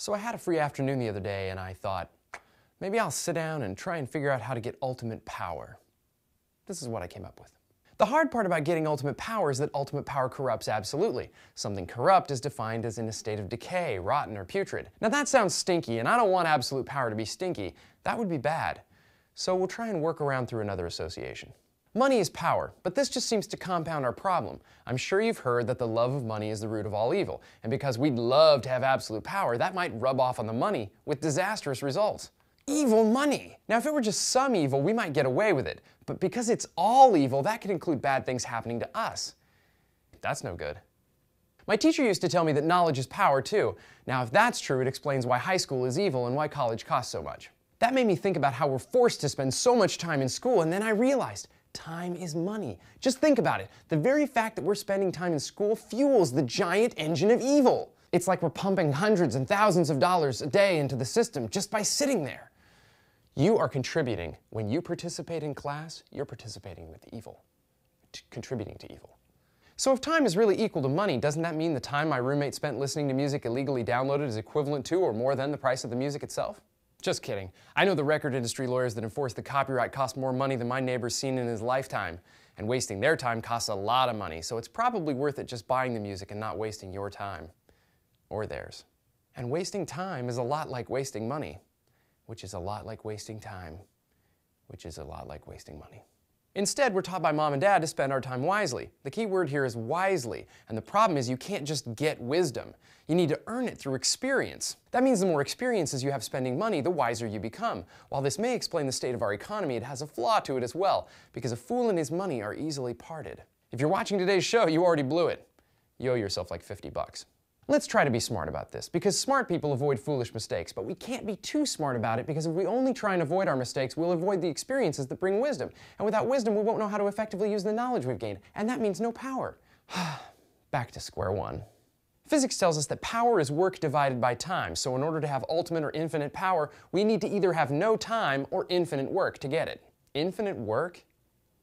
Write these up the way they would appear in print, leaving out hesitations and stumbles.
So I had a free afternoon the other day and I thought, maybe I'll sit down and try and figure out how to get ultimate power. This is what I came up with. The hard part about getting ultimate power is that ultimate power corrupts absolutely. Something corrupt is defined as in a state of decay, rotten, or putrid. Now that sounds stinky, and I don't want absolute power to be stinky. That would be bad. So we'll try and work around through another association. Money is power, but this just seems to compound our problem. I'm sure you've heard that the love of money is the root of all evil, and because we'd love to have absolute power, that might rub off on the money with disastrous results. Evil money! Now if it were just some evil, we might get away with it, but because it's all evil, that could include bad things happening to us. That's no good. My teacher used to tell me that knowledge is power too. Now if that's true, it explains why high school is evil and why college costs so much. That made me think about how we're forced to spend so much time in school, and then I realized time is money. Just think about it. The very fact that we're spending time in school fuels the giant engine of evil. It's like we're pumping hundreds and thousands of dollars a day into the system just by sitting there. You are contributing. When you participate in class, you're participating with evil, contributing to evil. So if time is really equal to money, doesn't that mean the time my roommate spent listening to music illegally downloaded is equivalent to or more than the price of the music itself? Just kidding. I know the record industry lawyers that enforce the copyright cost more money than my neighbor's seen in his lifetime, and wasting their time costs a lot of money, so it's probably worth it just buying the music and not wasting your time. Or theirs. And wasting time is a lot like wasting money, which is a lot like wasting time, which is a lot like wasting money. Instead, we're taught by mom and dad to spend our time wisely. The key word here is wisely, and the problem is you can't just get wisdom. You need to earn it through experience. That means the more experiences you have spending money, the wiser you become. While this may explain the state of our economy, it has a flaw to it as well, because a fool and his money are easily parted. If you're watching today's show, you already blew it. You owe yourself like 50 bucks. Let's try to be smart about this, because smart people avoid foolish mistakes, but we can't be too smart about it, because if we only try and avoid our mistakes, we'll avoid the experiences that bring wisdom. And without wisdom, we won't know how to effectively use the knowledge we've gained, and that means no power. Back to square one. Physics tells us that power is work divided by time, so in order to have ultimate or infinite power, we need to either have no time or infinite work to get it. Infinite work?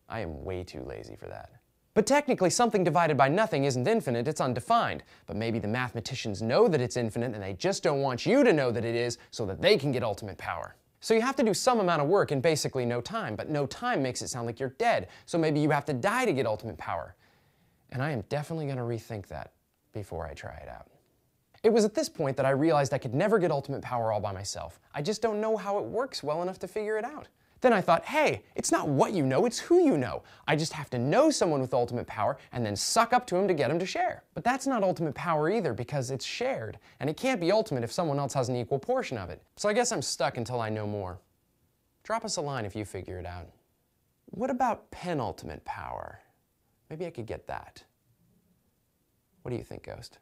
I am way too lazy for that. But technically, something divided by nothing isn't infinite, it's undefined. But maybe the mathematicians know that it's infinite and they just don't want you to know that it is so that they can get ultimate power. So you have to do some amount of work in basically no time, but no time makes it sound like you're dead. So maybe you have to die to get ultimate power. And I am definitely going to rethink that before I try it out. It was at this point that I realized I could never get ultimate power all by myself. I just don't know how it works well enough to figure it out. Then I thought, hey, it's not what you know, it's who you know. I just have to know someone with ultimate power and then suck up to him to get him to share. But that's not ultimate power either, because it's shared, and it can't be ultimate if someone else has an equal portion of it. So I guess I'm stuck until I know more. Drop us a line if you figure it out. What about penultimate power? Maybe I could get that. What do you think, Ghost?